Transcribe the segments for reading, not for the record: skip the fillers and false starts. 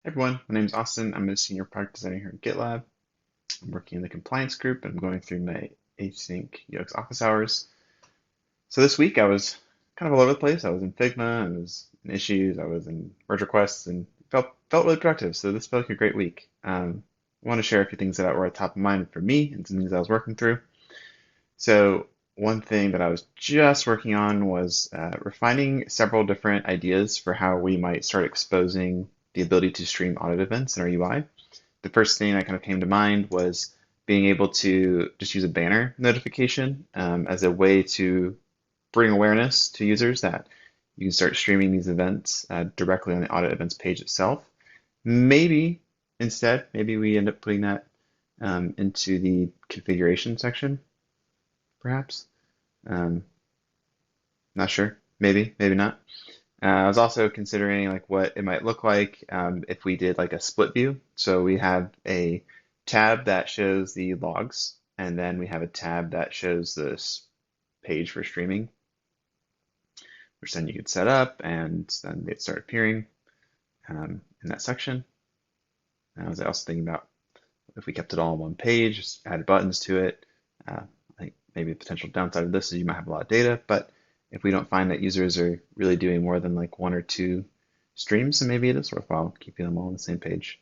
Everyone, my name is Austin. I'm a senior product designer here at GitLab. I'm working in the compliance group and I'm going through my async UX office hours. So this week I was kind of all over the place. I was in Figma, I was in issues, I was in merge requests, and felt really productive. So this felt like a great week. I want to share a few things that were at top of mind for me and some things I was working through. So one thing that I was just working on was refining several different ideas for how we might start exposing the ability to stream audit events in our UI. The first thing that kind of came to mind was being able to just use a banner notification as a way to bring awareness to users that you can start streaming these events directly on the audit events page itself. Maybe maybe we end up putting that into the configuration section, perhaps. Um, Not sure. Maybe not. I was also considering like what it might look like if we did like a split view. So we have a tab that shows the logs, and then we have a tab that shows this page for streaming, which then you could set up, and then they'd start appearing in that section. I was also thinking about if we kept it all on one page, just added buttons to it. I think maybe the potential downside of this is you might have a lot of data, but if we don't find that users are really doing more than like one or two streams, then maybe it is worthwhile keeping them all on the same page.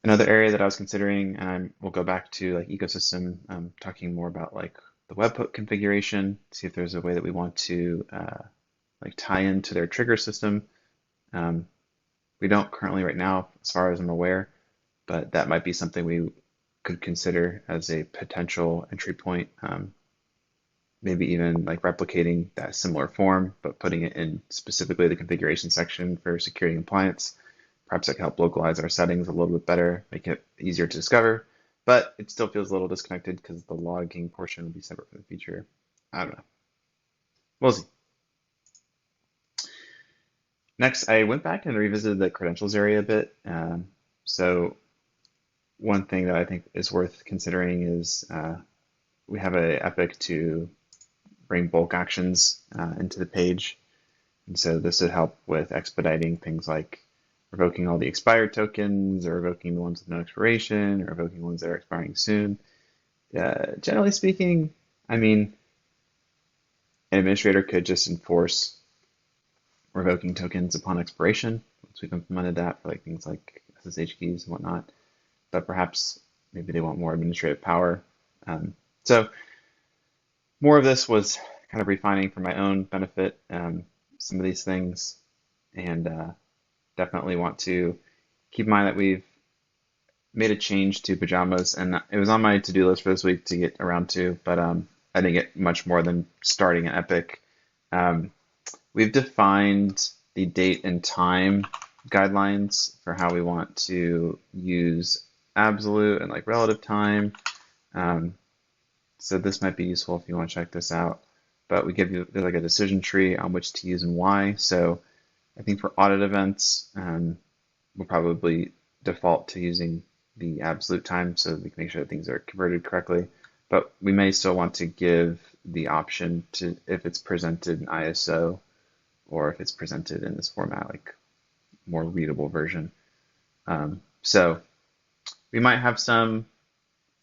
Another area that I was considering, and we'll go back to like ecosystem, talking more about like the webhook configuration, see if there's a way that we want to like tie into their trigger system. We don't currently right now, as far as I'm aware, but that might be something we could consider as a potential entry point. Maybe even like replicating that similar form, but putting it in specifically the configuration section for security and compliance. Perhaps that can help localize our settings a little bit better, make it easier to discover, but it still feels a little disconnected because the logging portion will be separate from the feature. I don't know. We'll see. Next, I went back and revisited the credentials area a bit. So one thing that I think is worth considering is we have an epic to bring bulk actions into the page. And so this would help with expediting things like revoking all the expired tokens, or revoking the ones with no expiration, or revoking ones that are expiring soon. Generally speaking, I mean, an administrator could just enforce revoking tokens upon expiration once we've implemented that for like things like SSH keys and whatnot. But perhaps maybe they want more administrative power. So more of this was kind of refining for my own benefit some of these things, and definitely want to keep in mind that we've made a change to pajamas, and it was on my to-do list for this week to get around to, but I didn't get much more than starting an epic. We've defined the date and time guidelines for how we want to use absolute and like relative time. So this might be useful if you want to check this out. But we give you like a decision tree on which to use and why. So I think for audit events, we'll probably default to using the absolute time so we can make sure that things are converted correctly. But we may still want to give the option to if it's presented in ISO or if it's presented in this format, like more readable version. So we might have some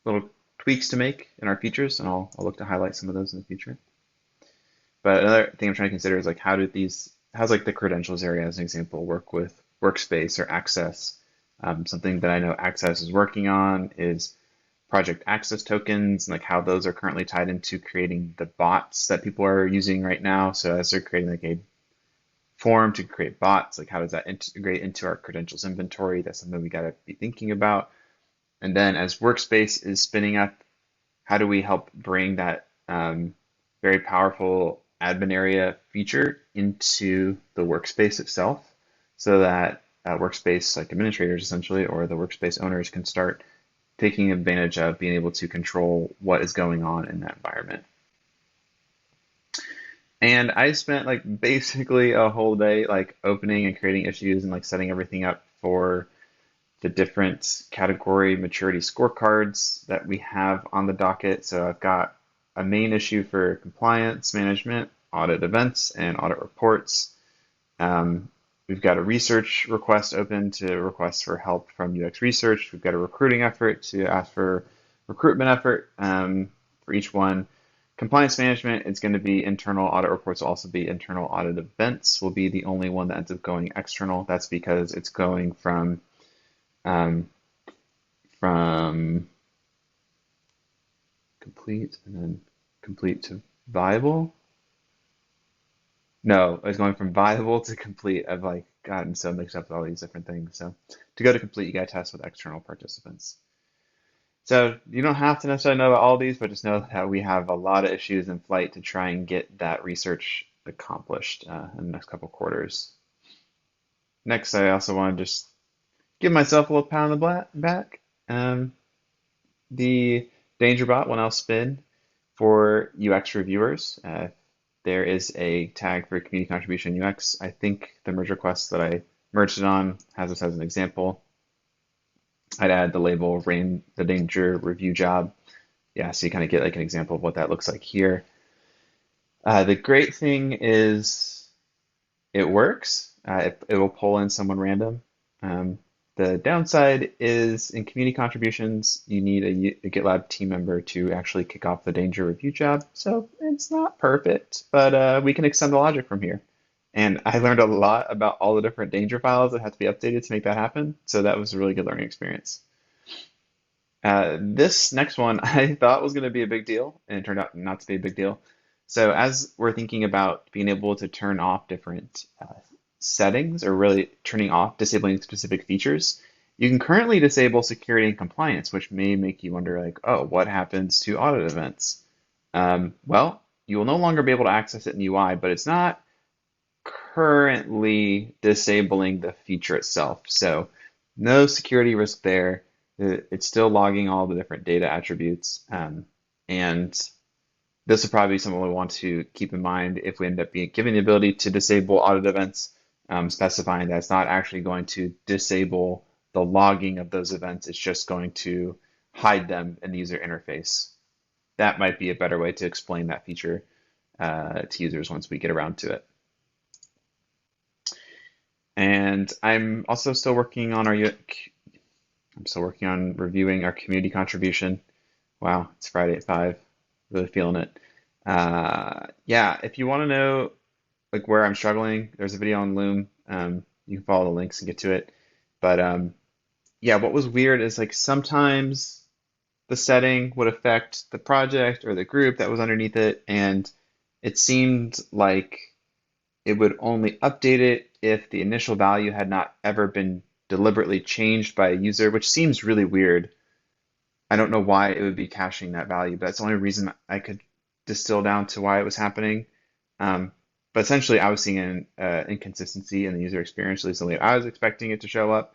little tweaks to make in our features, and I'll look to highlight some of those in the future. But another thing I'm trying to consider is like how's like the credentials area as an example work with workspace or access. Something that I know Access is working on is project access tokens, and like how those are currently tied into creating the bots that people are using right now. So as they're creating like a form to create bots, like how does that integrate into our credentials inventory? That's something we got to be thinking about. And then as workspace is spinning up, how do we help bring that very powerful admin area feature into the workspace itself so that workspace like administrators essentially, or the workspace owners, can start taking advantage of being able to control what is going on in that environment. And I spent like basically a whole day like opening and creating issues and like setting everything up for the different category maturity scorecards that we have on the docket. So I've got a main issue for compliance management, audit events, and audit reports. We've got a research request open to request for help from UX research. We've got a recruiting effort to ask for recruitment effort for each one. Compliance management is going to be internal. Audit reports will also be internal. Audit events will be the only one that ends up going external. That's because it's going um, from complete and then complete to viable. No, it's going from viable to complete. I've like gotten so mixed up with all these different things. So to go to complete, you got to test with external participants. So you don't have to necessarily know about all these, but just know that we have a lot of issues in flight to try and get that research accomplished in the next couple quarters. Next, I also want to just give myself a little pat on the back. Um, the DangerBot will now spin for UX reviewers. There is a tag for community contribution UX. I think the merge request that I merged it on has this as an example. I'd add the label rain the danger review job. Yeah, so you kind of get like an example of what that looks like here. The great thing is it works. It will pull in someone random. The downside is in community contributions, you need a GitLab team member to actually kick off the danger review job. So it's not perfect, but we can extend the logic from here. And I learned a lot about all the different danger files that have to be updated to make that happen. So that was a really good learning experience. This next one I thought was going to be a big deal, and it turned out not to be a big deal. So as we're thinking about being able to turn off different settings, or really turning off, disabling specific features, you can currently disable security and compliance, which may make you wonder, like, oh, what happens to audit events? Well, you will no longer be able to access it in UI, but it's not currently disabling the feature itself. So no security risk there. It's still logging all the different data attributes. And this will probably be something we want to keep in mind if we end up given the ability to disable audit events, specifying that it's not actually going to disable the logging of those events. It's just going to hide them in the user interface. That might be a better way to explain that feature to users once we get around to it. And I'm also still working on reviewing our community contribution. Wow, it's Friday at 5. Really feeling it. Yeah, if you want to know like where I'm struggling, there's a video on Loom. You can follow the links and get to it. But yeah, what was weird is like sometimes the setting would affect the project or the group that was underneath it, and it seemed like it would only update it if the initial value had not ever been deliberately changed by a user, which seems really weird. I don't know why it would be caching that value, but that's the only reason I could distill down to why it was happening. But essentially, I was seeing an inconsistency in the user experience, at least the way I was expecting it to show up.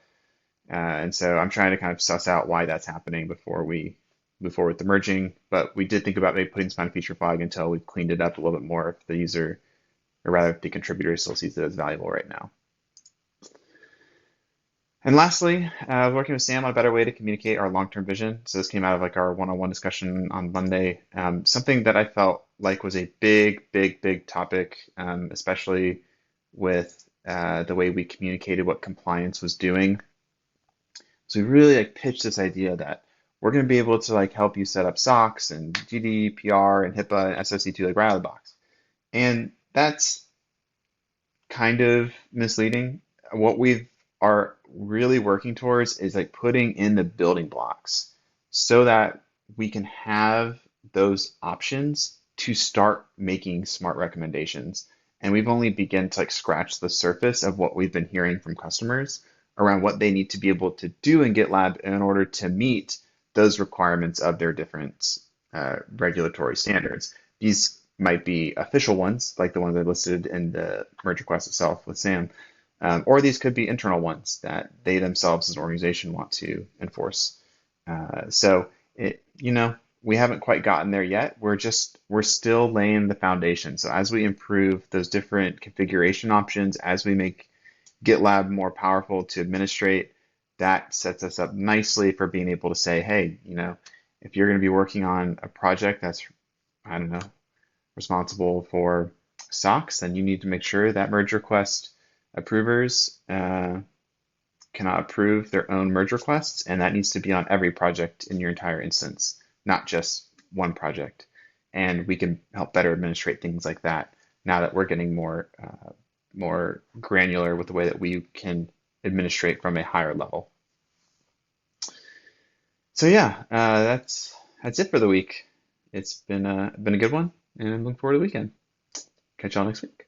And so I'm trying to kind of suss out why that's happening before we move forward with the merging. But we did think about maybe putting some kind of feature flag until we cleaned it up a little bit more if the user, or rather if the contributor still sees it as valuable right now. And lastly, working with Sam on a better way to communicate our long-term vision. So this came out of like our one-on-one discussion on Monday. Something that I felt like was a big topic, especially with the way we communicated what compliance was doing. So we really like pitched this idea that we're going to be able to like help you set up SOX and GDPR and HIPAA and SOC2 like right out of the box. And that's kind of misleading. What we are really working towards is like putting in the building blocks so that we can have those options to start making smart recommendations. And we've only begun to like scratch the surface of what we've been hearing from customers around what they need to be able to do in GitLab in order to meet those requirements of their different regulatory standards. These might be official ones, like the ones I listed in the merge request itself with Sam, or these could be internal ones that they themselves as an organization want to enforce. So we haven't quite gotten there yet. We're still laying the foundation. So as we improve those different configuration options, as we make GitLab more powerful to administrate, that sets us up nicely for being able to say, hey, if you're going to be working on a project that's, I don't know, responsible for SOX, then you need to make sure that merge request approvers cannot approve their own merge requests, and that needs to be on every project in your entire instance, not just one project. And we can help better administrate things like that now that we're getting more granular with the way that we can administrate from a higher level. So yeah, that's it for the week. It's been a good one, and I'm looking forward to the weekend. Catch y'all next week.